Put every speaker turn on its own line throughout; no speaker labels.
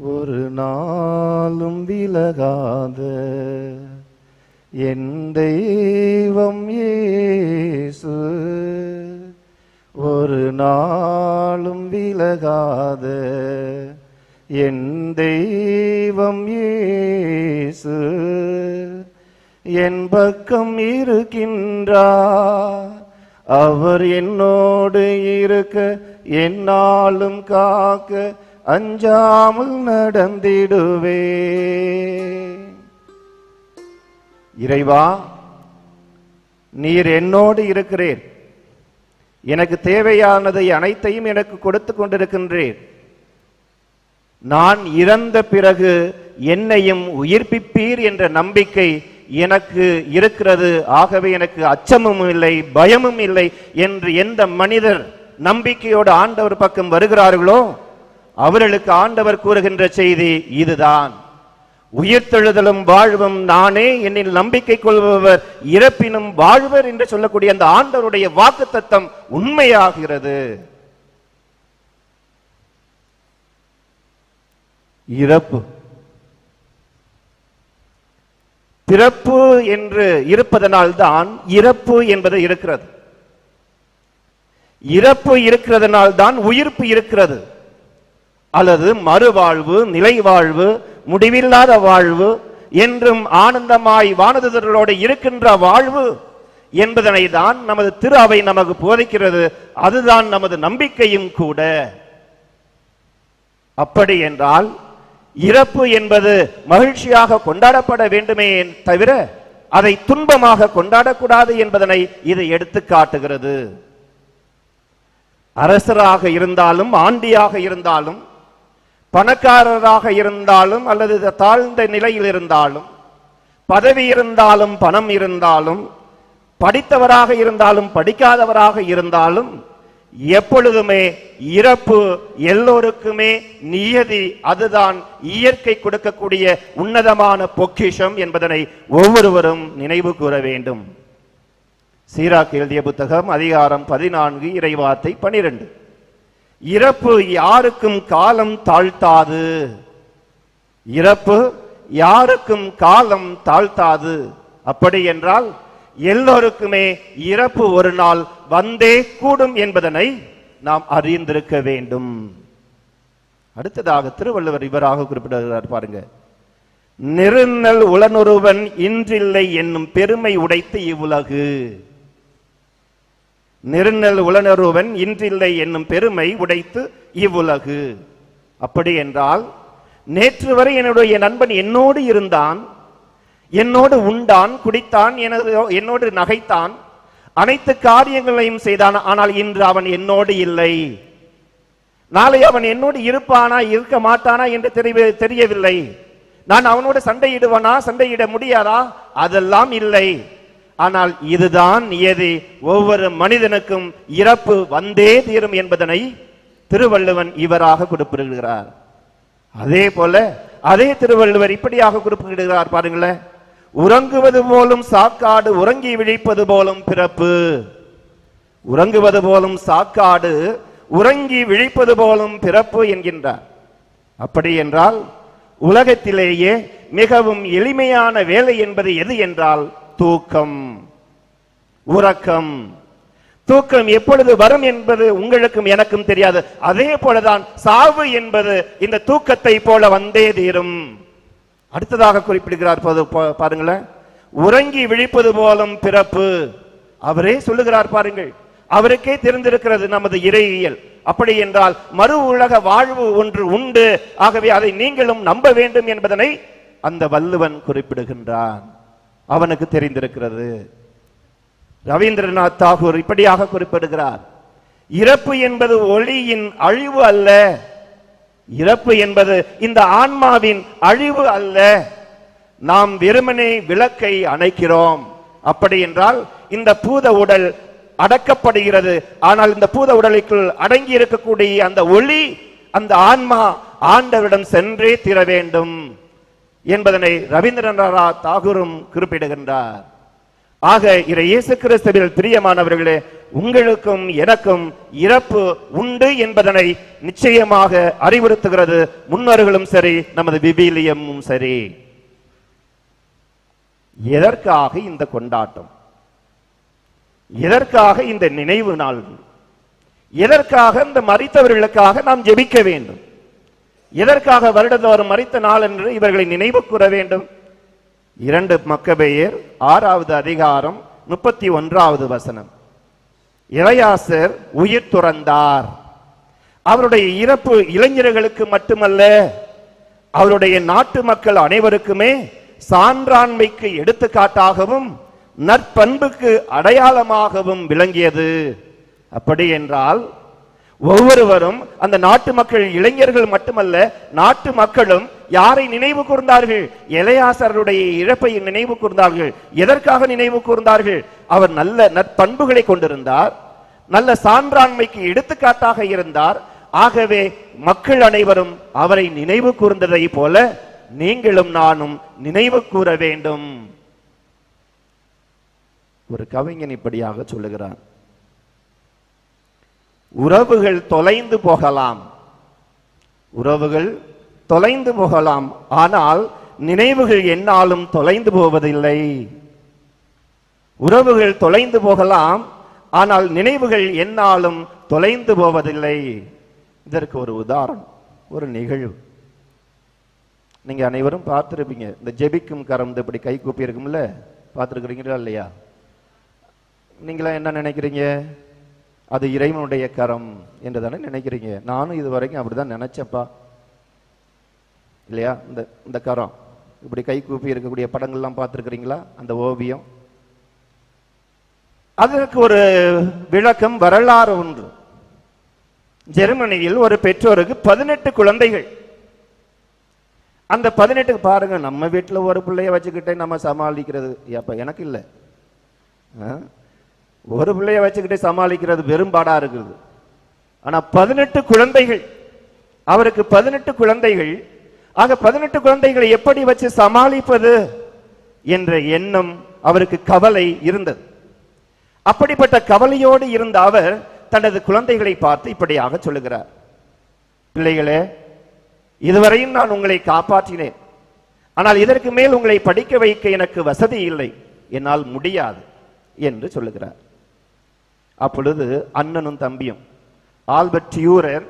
ஒரு நாளும் விலகாத என் தெய்வம் இயேசு, ஒரு நாளும் விலகாத என் தெய்வம் இயேசு, என் பக்கம் இருக்கின்றார். அவர் என்னோடு இருக்க என்னாலும் காக்க அஞ்சாமல் நடந்திடுவே. இறைவா, நீர் என்னோடு இருக்கிறீர். எனக்கு தேவையானதை அனைத்தையும் எனக்கு கொடுத்து கொண்டிருக்கின்றீர். நான் இறந்த பிறகு என்னையும் உயிர்ப்பிப்பீர் என்ற நம்பிக்கை எனக்கு இருக்கிறது. ஆகவே எனக்கு அச்சமும் இல்லை, பயமும் இல்லை என்று எந்த மனிதர் நம்பிக்கையோடு ஆண்டவர் பக்கம் வருகிறார்களோ அவர்களுக்கு ஆண்டவர் கூறுகின்ற செய்தி இதுதான்: உயிர்த்தெழுதலும் வாழ்வும் நானே, என்னில் நம்பிக்கை கொள்பவர் இறப்பினும் வாழ்வர் என்று சொல்லக்கூடிய அந்த ஆண்டவருடைய வாக்குத்தத்தம் உண்மையாகிறது. இறப்பு, பிறப்பு என்று இருப்பதனால்தான் இறப்பு என்பது இருக்கிறது. இறப்பு இருக்கிறதனால் தான் உயிர்ப்பு இருக்கிறது. அல்லது மறுவாழ்வு, நிலை வாழ்வு, முடிவில்லாத வாழ்வு, என்றும் ஆனந்தமாய் வானதூதர்களோடு இருக்கின்ற வாழ்வு என்பதனை தான் நமது திரு அவை நமக்கு போதிக்கிறது. அதுதான் நமது நம்பிக்கையும் கூட. அப்படி என்றால் இறப்பு என்பது மகிழ்ச்சியாக கொண்டாடப்பட வேண்டுமே தவிர அதை துன்பமாக கொண்டாடக்கூடாது என்பதனை இது எடுத்து காட்டுகிறது. அரசராக இருந்தாலும், ஆண்டியாக இருந்தாலும், பணக்காரராக இருந்தாலும், அல்லது தாழ்ந்த நிலையில் இருந்தாலும், பதவி இருந்தாலும், பணம் இருந்தாலும், படித்தவராக இருந்தாலும், படிக்காதவராக இருந்தாலும், எப்பொழுதுமே இறப்பு எல்லோருக்குமே நியதி. அதுதான் இயற்கை கொடுக்கக்கூடிய உன்னதமான பொக்கிஷம் என்பதனை ஒவ்வொருவரும் நினைவு கூற வேண்டும். சீராக் எழுதிய புத்தகம் அதிகாரம் 14 இறைவார்த்தை 12. இறப்பு யாருக்கும் காலம் தாழ்த்தாது. இறப்பு யாருக்கும் காலம் தாழ்த்தாது. அப்படி என்றால் எல்லோருக்குமே இறப்பு ஒரு நாள் வந்தே கூடும் என்பதனை நாம் அறிந்திருக்க வேண்டும். அடுத்ததாக திருவள்ளுவர் இவராக குறிப்பிடுகிறார் பாருங்க: நெருநல் உளனொருவன் இன்றில்லை என்னும் பெருமை உடைத்து இவ்வுலகு. நெருநல் உளனொருவன் இன்றில்லை என்னும் பெருமை உடைத்து இவ்வுலகு. அப்படி என்றால் நேற்று வரை என்னுடைய நண்பன் என்னோடு இருந்தான், என்னோடு உண்டான், குடித்தான், என்னோடு நகைத்தான், அனைத்து காரியங்களையும் செய்தான். ஆனால் இன்று அவன் என்னோடு இல்லை. நாளை அவன் என்னோடு இருப்பானா இருக்க மாட்டானா என்று தெரியவில்லை. நான் அவனோடு சண்டையிடுவனா, சண்டையிட முடியாதா? அதெல்லாம் இல்லை. ஆனால் இதுதான் நியதி. ஒவ்வொரு மனிதனுக்கும் இறப்பு வந்தே தீரும் என்பதனை திருவள்ளுவன் இவராக குறிப்பிடுகிறார். அதே போல அதே திருவள்ளுவர் இப்படியாக குறிப்பிடுகிறார் பாருங்களேன்: உறங்குவது போலும் சாக்காடு, உறங்கி விழிப்பது போலும் பிறப்பு. உறங்குவது போலும் சாக்காடு, உறங்கி விழிப்பது போலும் பிறப்பு என்கின்றார். அப்படி என்றால் உலகத்திலேயே மிகவும் எளிமையான வேலை என்பது எது என்றால் தூக்கம், உறக்கம். தூக்கம் எப்பொழுது வரும் என்பது உங்களுக்கும் எனக்கும் தெரியாது. அதே போலதான் சாவு என்பது இந்த தூக்கத்தை போல வந்தே தீரும். அடுத்ததாக குறிப்பிடுகிறார் பாருங்களேன்: உறங்கி விழிப்பது போலும் பிறப்பு. அவரே சொல்லுகிறார் பாருங்கள். அவருக்கே தெரிந்திருக்கிறது நமது இறையியல். அப்படி என்றால் மறு உலக வாழ்வு ஒன்று உண்டு. ஆகவே அதை நீங்களும் நம்ப வேண்டும் என்பதனை அந்த வள்ளுவன் குறிப்பிடுகின்றான். அவனுக்கு தெரிந்திருக்கிறது. ரவீந்திரநாத் தாகூர் இப்படியாக குறிப்பிடுகிறார்: இறப்பு என்பது ஒளியின் அழிவு அல்ல. இறப்பு என்பது இந்த ஆன்மாவின் அழிவு அல்ல. நாம் வெறுமனே விளக்கை அணைக்கிறோம். அப்படி என்றால் இந்த பூத உடல் அடக்கப்படுகிறது. ஆனால் இந்த பூத உடலுக்குள் அடங்கி இருக்கக்கூடிய அந்த ஒளி, அந்த ஆன்மா ஆண்டவரிடம் சென்றே தீர வேண்டும் என்பதனை ரவீந்திரநாத் தாகூரும் குறிப்பிடுகின்றார். ஆக இயேசு கிறிஸ்துவில் பிரியமானவர்களே, உங்களுக்கும் எனக்கும் இறப்பு உண்டு என்பதனை நிச்சயமாக அறிவுறுத்துகிறது முன்னோர்களும் சரி, நமது விவிலியமும் சரி. எதற்காக இந்த கொண்டாட்டம்? எதற்காக இந்த நினைவு நாள்? எதற்காக இந்த மரித்தவர்களுக்காக நாம் ஜெபிக்க வேண்டும்? எதற்காக வருடந்தோறும் மரித்த நாள் என்று இவர்களை நினைவு கூற வேண்டும்? 2 மக்கபேயர் 6வது அதிகாரம் 31வது வசனம். எலெயாசர் உயிர் துறந்தார். அவருடைய இறப்பு இளைஞர்களுக்கு மட்டுமல்ல, அவருடைய நாட்டு மக்கள் அனைவருக்குமே சான்றாண்மைக்கு எடுத்துக்காட்டாகவும் நற்பண்புக்கு அடையாளமாகவும் விளங்கியது. அப்படி என்றால் ஒவ்வொருவரும், அந்த நாட்டு மக்கள் இளைஞர்கள் மட்டுமல்ல, நாட்டு மக்களும் யாரை நினைவு கூர்ந்தார்கள்? எலெயாசருடைய இறப்பை நினைவு கூர்ந்தார்கள். எதற்காக நினைவு கூர்ந்தார்கள்? அவர் நல்ல நற்பண்புகளை கொண்டிருந்தார், நல்ல சான்றாண்மைக்கு எடுத்துக்காட்டாக இருந்தார். ஆகவே மக்கள் அனைவரும் அவரை நினைவு கூர்ந்ததை போல நீங்களும் நானும் நினைவு கூற வேண்டும். ஒரு கவிஞன் இப்படியாக சொல்லுகிறார்: உறவுகள் தொலைந்து போகலாம், உறவுகள் தொலைந்து போகலாம், ஆனால் நினைவுகள் எந்நாளும் தொலைந்து போவதில்லை. உறவுகள் தொலைந்து போகலாம், ஆனால் நினைவுகள் எந்நாளும் தொலைந்து போவதில்லை. இதற்கு ஒரு உதாரணம், ஒரு நிகழ்வு. நீங்க அனைவரும் பார்த்திருப்பீங்க, இந்த ஜெபிக்கும் கரம் இப்படி கை கூப்பி இருக்கும்ல, பார்த்திருக்கிறீங்களா இல்லையா? நீங்களா என்ன நினைக்கிறீங்க? அது இறைவனுடைய கரம் என்று தானே நினைக்கிறீங்க. நானும் இது வரைக்கும் அப்படிதான் நினைச்சப்பா, இல்லையா? இந்த கரம் இப்படி கை கூப்பி இருக்கக்கூடிய படங்கள்லாம் பார்த்திருக்கிறீங்களா? அந்த ஓவியம், அதற்கு ஒரு விளக்கம், வரலாறு ஒன்று. ஜெர்மனியில் ஒரு பெற்றோருக்கு 18 குழந்தைகள். அந்த 18 பாருங்க, நம்ம வீட்டில் ஒரு பிள்ளைய வச்சுக்கிட்டே நம்ம சமாளிக்கிறது, அப்ப எனக்கு இல்லை, ஒரு பிள்ளைய வச்சுக்கிட்டே சமாளிக்கிறது பெரும்பாடா இருக்குது. ஆனா 18 குழந்தைகள், அவருக்கு 18 குழந்தைகள். ஆக 18 குழந்தைகளை எப்படி வச்சு சமாளிப்பது என்ற எண்ணம் அவருக்கு, கவலை இருந்தது. அப்படிப்பட்ட கவலையோடு இருந்த அவர் தனது குழந்தைகளை பார்த்து இப்படியாக சொல்லுகிறார்: பிள்ளைகளே, இதுவரையும் நான் உங்களை காப்பாற்றினேன், ஆனால் இதற்கு மேல் உங்களை படிக்க வைக்க எனக்கு வசதி இல்லை, என்னால் முடியாது என்று சொல்லுகிறார். அப்பொழுது அண்ணனும் தம்பியும், ஆல்பர்ட் டியூரர்,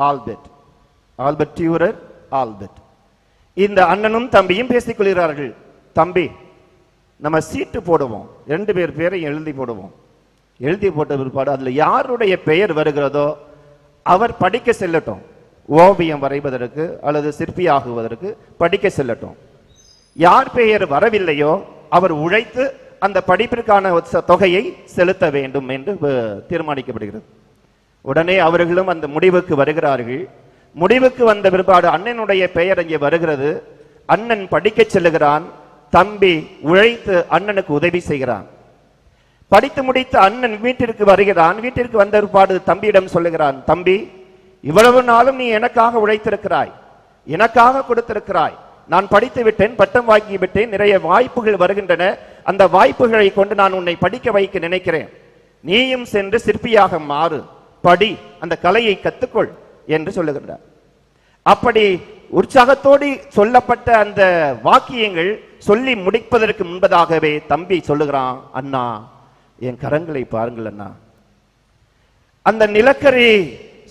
ஆல்பர்ட் டியூரர், இந்த அண்ணனும் தம்பியும் பேசிக் கொள்கிறார்கள். தம்பி, நம்ம சீட்டு போடுவோம், 2 பேர் பேரையும் எழுதி போடுவோம். எழுதி போட்ட பிற்பாடு அதுல யாருடைய பெயர் வருகிறதோ அவர் படிக்க செல்லட்டும், ஓவியம் வரைவதற்கு அல்லது சிற்பியாகுவதற்கு படிக்க செல்லட்டும். யார் பெயர் வரவில்லையோ அவர் உழைத்து அந்த படிப்பிற்கான தொகையை செலுத்த வேண்டும் என்று தீர்மானிக்கப்படுகிறது. உடனே அவர்களும் அந்த முடிவுக்கு வருகிறார்கள். முடிவுக்கு வந்த பிற்பாடு அண்ணனுடைய பெயர் அங்கே வருகிறது. அண்ணன் படிக்க செல்லுகிறான், தம்பி உழைத்து அண்ணனுக்கு உதவி செய்கிறான். படித்து முடித்த அண்ணன் வீட்டிற்கு வருகிறான். வீட்டிற்கு வந்த பிற்பாடு தம்பியிடம் சொல்லுகிறான்: தம்பி, இவ்வளவு நாளும் நீ எனக்காக உழைத்திருக்கிறாய், எனக்காக கொடுத்திருக்கிறாய். நான் படித்து விட்டேன், பட்டம் வாங்கி விட்டேன், நிறைய வாய்ப்புகள் வருகின்றன. அந்த வாய்ப்புகளை கொண்டு நான் உன்னை படிக்க வைக்க நினைக்கிறேன். நீயும் சென்று சிற்பியாக மாறு, படி, அந்த கலையை கத்துக்கொள் என்று சொல்லுகின்றார். அப்படி உற்சாகத்தோடு சொல்லப்பட்ட அந்த வாக்கியங்கள் சொல்லி முடிப்பதற்கு முன்பதாகவே தம்பி சொல்லுகிறான்: அண்ணா, என் கரங்களை பாருங்கள் அண்ணா. அந்த நிலக்கரி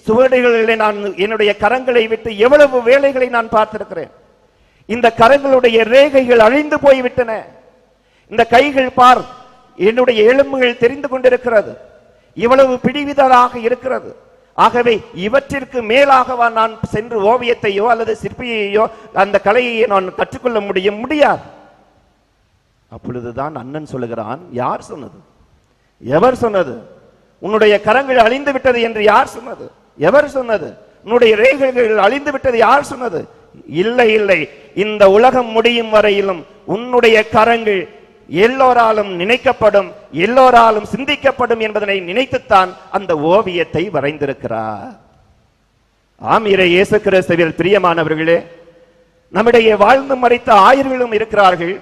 சுவடுகளிலே நான் என்னுடைய கரங்களை விட்டு எவ்வளவு வேலைகளை நான் பார்த்திருக்கிறேன். இந்த கரங்களுடைய ரேகைகள் அழிந்து போய்விட்டன. இந்த கைகள் பார், என்னுடைய எலும்புகள் தெரிந்து கொண்டிருக்கிறது, இவ்வளவு பிடிவிதராக இருக்கிறது. ஆகவே இவற்றிற்கு மேலாகவா நான் சென்று ஓவியத்தையோ அல்லது சிற்பியையோ அந்த கலையை நான் கற்றுக்கொள்ள முடியாது. அப்பொழுதுதான் அண்ணன் சொல்லுகிறான்: யார் சொன்னது? எவர் சொன்னது? உன்னுடைய கரங்கள் அழிந்து விட்டது என்று யார் சொன்னது? எவர் சொன்னது? உன்னுடைய ரேகைகள் அழிந்து விட்டது யார் சொன்னது? இல்லை இல்லை, இந்த உலகம் முடியும் வரையிலும் உன்னுடைய கரங்கள் எல்லோராலும் நினைக்கப்படும், எல்லோராலும் சிந்திக்கப்படும் என்பதனை நினைத்துத்தான் அந்த ஓவியத்தை வரைந்திருக்கிறார். ஆம், இயேசு கிறிஸ்துவில் பிரியமானவர்களே, நம்முடைய வாழ்ந்து மறைத்த ஆயர்களும் இருக்கிறார்கள்,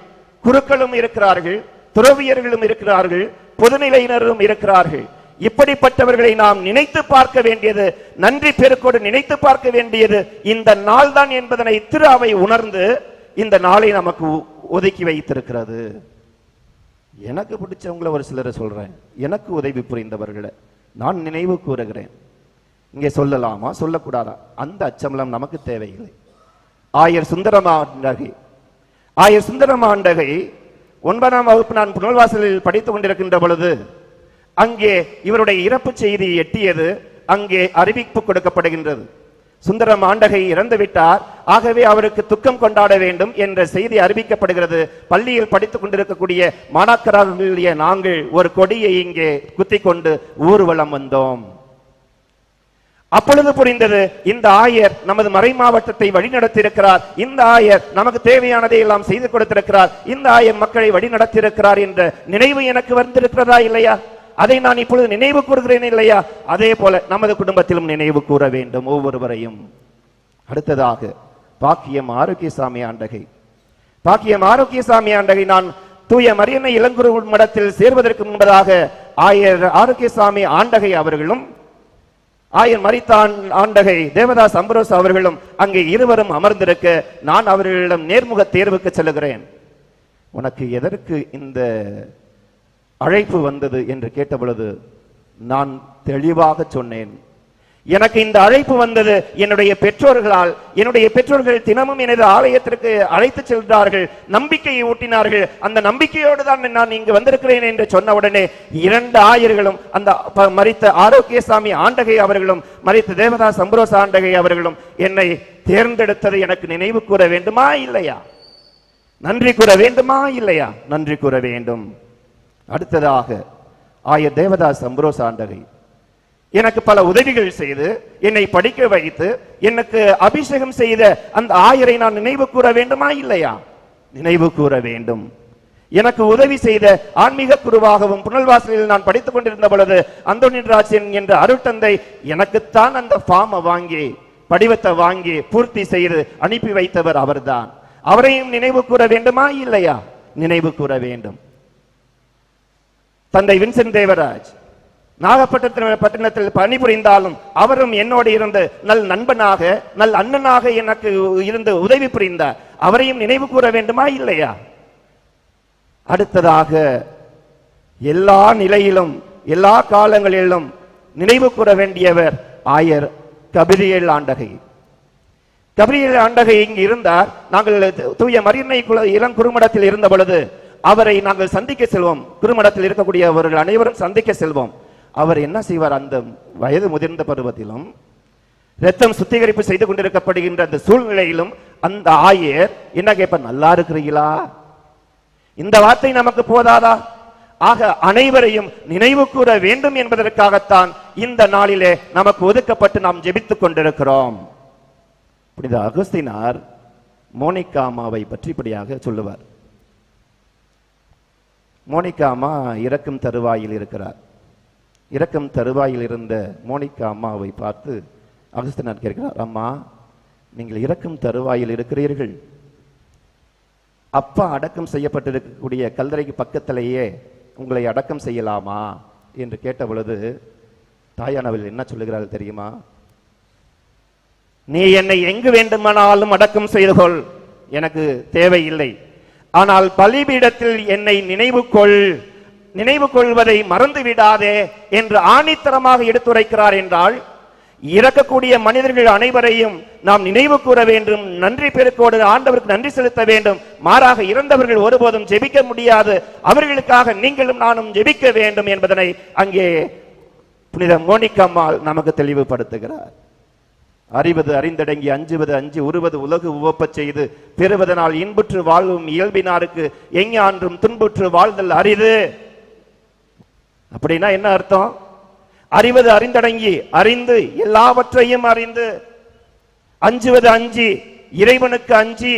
குருக்களும் இருக்கிறார்கள், துறவியர்களும் இருக்கிறார்கள், பொதுநிலையினரும் இருக்கிறார்கள். இப்படிப்பட்டவர்களை நாம் நினைத்து பார்க்க வேண்டியது, நன்றி பெருக்கோடு நினைத்து பார்க்க வேண்டியது இந்த நாள் தான் என்பதனை திரு அவை உணர்ந்து இந்த நாளை நமக்கு ஒதுக்கி வைத்திருக்கிறது. எனக்கு பிடிச்சவங்கள ஒரு சிலரை சொல்றேன், எனக்கு உதவி புரிந்தவர்களை நான் நினைவு கூறுகிறேன். இங்கே சொல்லலாமா சொல்லக்கூடாதா அந்த அச்சமலம் நமக்கு தேவையில்லை. ஆயர் சுந்தரமாண்டகை, ஆயர் சுந்தரமாண்டகை 9ஆம் வகுப்பு நான் புனல்வாசலில் படித்துக் கொண்டிருக்கின்ற பொழுது அங்கே இவருடைய இறப்பு செய்தி எட்டியது. அங்கே அறிவிப்பு கொடுக்கப்படுகின்றது, சுந்தரம் ஆண்டகை இறந்து விட்டார், ஆகவே அவருக்கு துக்கம் கொண்டாட வேண்டும் என்ற செய்தி அறிவிக்கப்படுகிறது. பள்ளியில் படித்துக் கொண்டிருக்கக்கூடிய மாணாக்கராகிய நாங்கள் ஒரு கொடியை இங்கே குத்தி கொண்டு ஊர்வலம் வந்தோம். அப்பொழுது புரிந்தது, இந்த ஆயர் நமது மறை மாவட்டத்தை வழிநடத்தியிருக்கிறார், இந்த ஆயர் நமக்கு தேவையானதை எல்லாம் செய்து கொடுத்திருக்கிறார், இந்த ஆயர் மக்களை வழிநடத்தியிருக்கிறார் என்ற நினைவு எனக்கு வந்திருக்கிறதா இல்லையா? அதை நான் இப்பொழுது நினைவு கூறுகிறேன் இல்லையா? அதே போல நமது குடும்பத்திலும் நினைவு கூற வேண்டும் ஒவ்வொருவரையும். அடுத்ததாக பாக்கியம் ஆரோக்கியசாமி ஆண்டகை. பாக்கியம் ஆரோக்கியசாமி ஆண்டகை நான் தூய மரியன்னை இளங்குரு மடத்தில் சேர்வதற்கு முன்பதாக ஆயர் ஆரோக்கியசாமி ஆண்டகை அவர்களும் ஆயர் மரித்தான் ஆண்டகை தேவதாஸ் அம்பரோஸ் அவர்களும் அங்கே இருவரும் அமர்ந்திருக்க நான் அவர்களிடம் நேர்முக தேர்வுக்கு செல்லுகிறேன். உனக்கு எதற்கு இந்த அழைப்பு வந்தது என்று கேட்ட பொழுது நான் தெளிவாக சொன்னேன், எனக்கு இந்த அழைப்பு வந்தது என்னுடைய பெற்றோர்களால். என்னுடைய பெற்றோர்கள் தினமும் எனது ஆலயத்திற்கு அழைத்து செல்கிறார்கள், நம்பிக்கையை ஊட்டினார்கள். அந்த நம்பிக்கையோடு தான் நான் இங்கு வந்திருக்கிறேன் என்று சொன்னவுடனே 2 ஆயர்களும், அந்த மரித்த ஆரோக்கியசாமி ஆண்டகை அவர்களும் மரித்த தேவதாஸ் அம்பரோஸ் ஆண்டகை அவர்களும் என்னை தேர்ந்தெடுத்தது எனக்கு நினைவு கூற வேண்டுமா இல்லையா? நன்றி கூற வேண்டுமா இல்லையா? நன்றி கூற வேண்டும். அடுத்ததாக ஆயர் தேவதாஸ் அம்பரோஸ் ஆண்டகை எனக்கு பல உதவிகள் செய்து என்னை படிக்க வைத்து எனக்கு அபிஷேகம் செய்த அந்த ஆயரை நான் நினைவு கூற வேண்டுமா இல்லையா? நினைவு கூற வேண்டும். எனக்கு உதவி செய்த ஆன்மீக குருவாகவும் புனல்வாசலில் நான் படித்துக் கொண்டிருந்த பொழுது அந்தோனிராஜன் என்ற அருட்தந்தை எனக்குத்தான் அந்த ஃபார்மை வாங்கி படிவத்தை வாங்கி பூர்த்தி செய்து அனுப்பி வைத்தவர் அவர்தான். அவரையும் நினைவு கூற வேண்டுமா இல்லையா? நினைவு கூற வேண்டும். தந்தை வின்சென்ட் தேவராஜ் நாகப்பட்டினத்தில் பணிபுரிந்தாலும் அவரும் என்னோடு இருந்து நல் நண்பனாக நல் அண்ணனாக எனக்கு இருந்து உதவி புரிந்தார். அவரையும் நினைவு கூற வேண்டுமா இல்லையா? அடுத்ததாக எல்லா நிலையிலும் எல்லா காலங்களிலும் நினைவு கூற வேண்டியவர் ஆயர் கபிரியேல் ஆண்டகை. கபிரியேல் ஆண்டகை இங்கு இருந்தார். நாங்கள் தூய மரியன்னை இளம் குறுமடத்தில் இருந்த பொழுது அவரை நாங்கள் சந்திக்க செல்வோம். குறுமடத்தில் இருக்கக்கூடியவர்கள் அனைவரும் சந்திக்க செல்வோம். அவர் என்ன செய்வார், அந்த வயது முதிர்ந்த பருவத்திலும் ரத்தம் சுத்திகரிப்பு செய்து கொண்டிருக்கப்படுகின்ற அந்த சூழ்நிலையிலும் அந்த ஆயர் என்ன கேட்பார், நல்லா இருக்கிறீங்களா? இந்த வார்த்தை நமக்கு போதாதா? ஆக அனைவரையும் நினைவு கூற வேண்டும் என்பதற்காகத்தான் இந்த நாளிலே நமக்கு ஒதுக்கப்பட்டு நாம் ஜெபித்துக் கொண்டிருக்கிறோம். புனித அகஸ்தீனார் மோனிகா அம்மாவை பற்றி இப்படியாக சொல்லுவார். மோனிகா அம்மா இறக்கும் தருவாயில் இருக்கிறார். இறக்கும் தருவாயில் இருந்த மோனிகா அம்மாவை பார்த்து அகஸ்தீனார் கேட்கிறார், அம்மா நீங்கள் இறக்கும் தருவாயில் இருக்கிறீர்கள், அப்பா அடக்கம் செய்யப்பட்டிருக்கக்கூடிய கல்லறைக்கு பக்கத்திலேயே உங்களை அடக்கம் செய்யலாமா என்று கேட்ட பொழுது தாயானவள் என்ன சொல்லுகிறாள் தெரியுமா? நீ என்னை எங்கு வேண்டுமானாலும் அடக்கம் செய்து கொள், எனக்கு தேவையில்லை. ஆனால் பலிபீடத்தில் என்னை நினைவு கொள், நினைவு கொள்வதை மறந்து விடாதே என்று ஆணித்தரமாக எடுத்துரைக்கிறார். என்றால் இறக்கக்கூடிய மனிதர்கள் அனைவரையும் நாம் நினைவு கூற வேண்டும், நன்றி பெருக்கோடு ஆண்டவருக்கு நன்றி செலுத்த வேண்டும். மாறாக இறந்தவர்கள் ஒருபோதும் ஜெபிக்க முடியாது, அவர்களுக்காக நீங்களும் நானும் ஜெபிக்க வேண்டும் என்பதனை அங்கே புனித மோனிகா அம்மாள் நமக்கு தெளிவுபடுத்துகிறார். அறிவது அறிந்தடங்கி அஞ்சுவது அஞ்சு உருவது உலகு உவப்பச் செய்து பெறுவதனால் இன்புற்று வாழ்வும் இயல்பினாருக்கு எஞ்ஞான்றும் துன்புற்று வாழ்தல் அரிது. அப்படின்னா என்ன அர்த்தம்? அறிவது அறிந்தடங்கி அறிந்து எல்லாவற்றையும் அறிந்து, அஞ்சுவது அஞ்சி இறைவனுக்கு அஞ்சி,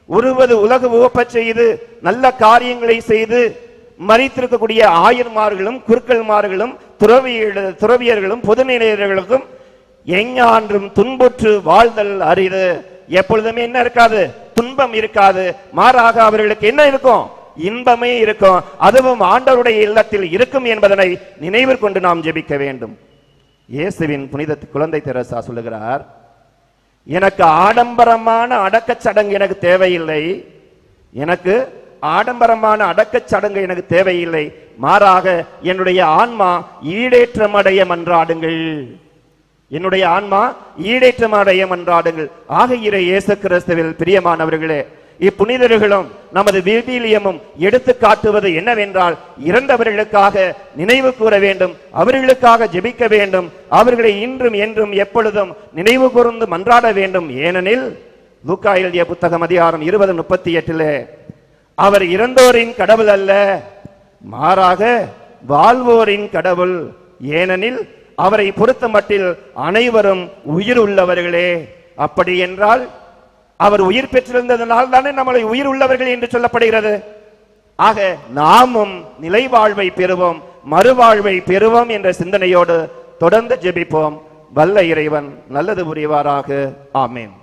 உருவது உலகு உவப்பச் செய்து நல்ல காரியங்களை செய்து மரித்திருக்கக்கூடிய ஆயர்மார்களும் குருக்கள்மார்களும் துறவியர்களும் பொதுநிலையர்களுக்கும் எஞ்ஞான்றும் துன்புற்று வாழ்தல் அரிது. எப்பொழுதுமே என்ன இருக்காது? துன்பம் இருக்காது. மாறாக அவர்களுக்கு என்ன இருக்கும்? இன்பமே இருக்கும், அதுவும் ஆண்டவருடைய இல்லத்தில் இருக்கும் என்பதனை நினைவில் கொண்டு நாம் ஜெபிக்க வேண்டும். இயேசுவின் புனித குழந்தை தெரசா சொல்லுகிறார், எனக்கு ஆடம்பரமான அடக்கச் சடங்கு எனக்கு தேவையில்லை, எனக்கு ஆடம்பரமான அடக்கச் சடங்கு எனக்கு தேவையில்லை, மாறாக என்னுடைய ஆன்மா ஈடேற்றம் அடைய மன்றாடுங்கள், என்னுடைய ஆன்மா ஈடேற்றம் அடைய மன்றாடுங்கள். ஆகிய இயேசு கிறிஸ்துவில் பிரியமானவர்களே, இப்புனிதர்களும் நமது விவிலியமும் எடுத்து காட்டுவது என்னவென்றால், இறந்தவர்களுக்காக நினைவு கூற வேண்டும், அவர்களுக்காக ஜெபிக்க வேண்டும், அவர்களை இன்றும் என்றும் எப்பொழுதும் நினைவு கூர்ந்து மன்றாட வேண்டும். ஏனெனில் லூக்கா எழுதிய புத்தகம் அதிகாரம் 20:38 அவர் இறந்தோரின் கடவுள் அல்ல, மாறாக வாழ்வோரின் கடவுள், ஏனெனில் அவரை பொறுத்த மட்டில் அனைவரும் உயிர் உள்ளவர்களே. அப்படி என்றால் அவர் உயிர் பெற்றிருந்ததனால் தானே நம்மளை உயிர் உள்ளவர்கள் என்று சொல்லப்படுகிறது. ஆக நாமும் நிலை வாழ்வை பெறுவோம், மறுவாழ்வை பெறுவோம் என்ற சிந்தனையோடு தொடர்ந்து ஜெபிப்போம். வல்ல இறைவன் நல்லது புரிவாராக. ஆமென்.